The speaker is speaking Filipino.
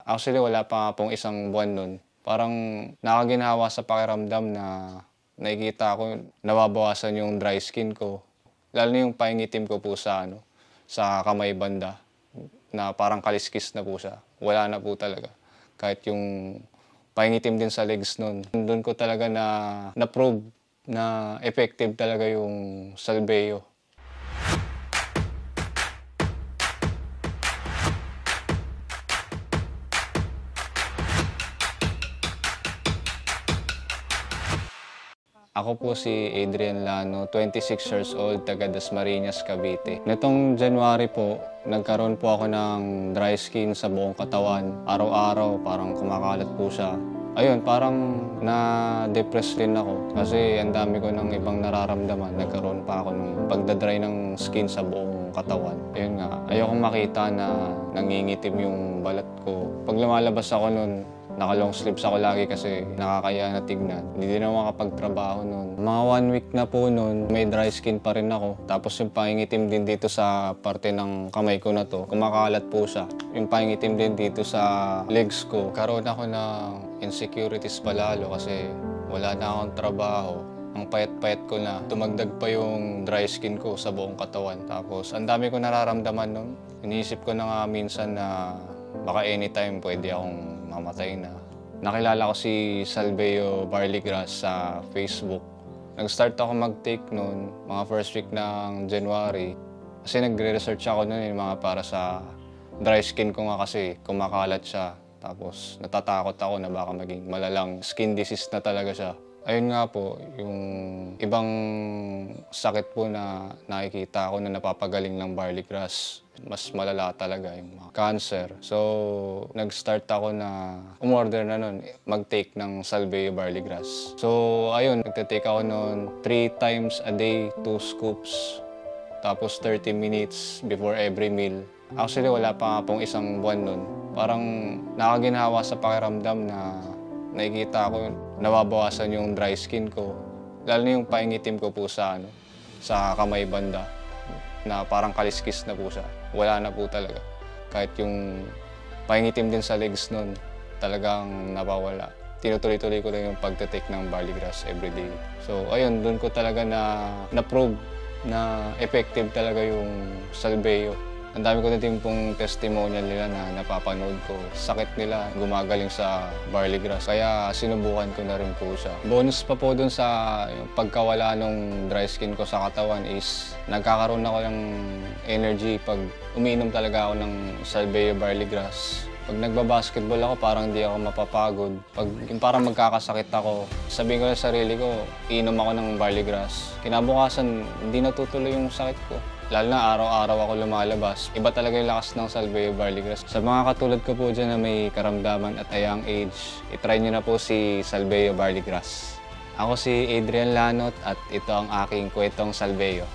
Actually, wala pa nga pong isang buwan nun. Parang nakaginhawa sa pakiramdam na nakikita ko nababawasan yung dry skin ko. Lalo na yung paingitim ko po sa kamay banda na parang kaliskis na po siya. Wala na po talaga. Kahit yung paingitim din sa legs nun. Doon ko talaga na-prove na effective talaga yung Salbeo. Ako po si Adrian Lano, 26 years old, taga Dasmariñas, Cavite. Nitong January po, nagkaroon po ako ng dry skin sa buong katawan. Araw-araw, parang kumakalat po siya. Ayun, parang na-depress din ako kasi ang dami ko ng ibang nararamdaman. Nagkaroon pa ako ng pagdadry ng skin sa buong katawan. Ayun nga, ayokong makita na nangingitim yung balat ko. Pag lumalabas ako nun, naka-long sleeves ako lagi kasi nakakaya na tignan. Hindi din ako makapagtrabaho noon. Mga 1 week na po noon, may dry skin pa rin ako. Tapos yung pangingitim din dito sa parte ng kamay ko na to, kumakalat po siya. Yung pangingitim din dito sa legs ko. Karoon ako ng insecurities palalo kasi wala na akong trabaho. Ang payat-payat ko na. Dumagdag pa yung dry skin ko sa buong katawan. Tapos ang dami ko nararamdaman noon. Iniisip ko na nga minsan na baka anytime pwede akong mamatay na. Nakilala ko si Salbeo Barley Grass sa Facebook. Nag-start ako mag-take noon, mga first week ng January. Kasi nagre-research ako noon mga para sa dry skin ko nga kasi kumakalat siya. Tapos natatakot ako na baka maging malalang skin disease na talaga siya. Ayun nga po, yung ibang sakit po na nakikita ko na napapagaling ng barley grass. Mas malala talaga yung mga cancer. So, nag-start ako na umorder na nun, mag-take ng Salbeo Barley Grass. So, ayun, nagte-take ako nun 3 times a day, 2 scoops. Tapos 30 minutes before every meal. Actually, wala pa nga pong isang buwan nun. Parang nakaginhawa sa pakiramdam na nakikita ko nababawasan yung dry skin ko. Lalo na yung paingitim ko po sa kamay banda na parang kaliskis na po siya. Wala na po talaga. Kahit yung paingitim din sa legs nun, talagang nawawala. Tinutuloy-tuloy ko lang yung pagte-take ng barley grass everyday. So ayun, doon ko talaga na-prove na effective talaga yung Salbeo. Ang dami ko na din pong testimonial nila na napapanood ko. Sakit nila gumagaling sa barley grass. Kaya sinubukan ko na rin po siya. Bonus pa po dun sa pagkawala ng dry skin ko sa katawan is nagkakaroon ako ng energy pag umiinom talaga ako ng Salbeo Barley Grass. Pag nagbabasketball ako, parang hindi ako mapapagod. Pag parang magkakasakit ako, sabihin ko sa sarili ko, iinom ako ng barley grass. Kinabukasan, hindi natutuloy yung sakit ko. Lalo na araw-araw ako lumalabas. Iba talaga yung lakas ng Salbeo Barley Grass. Sa mga katulad ko po dyan na may karamdaman at a young age, itry nyo na po si Salbeo Barley Grass. Ako si Adrian Lanot at ito ang aking kwentong Salbeo.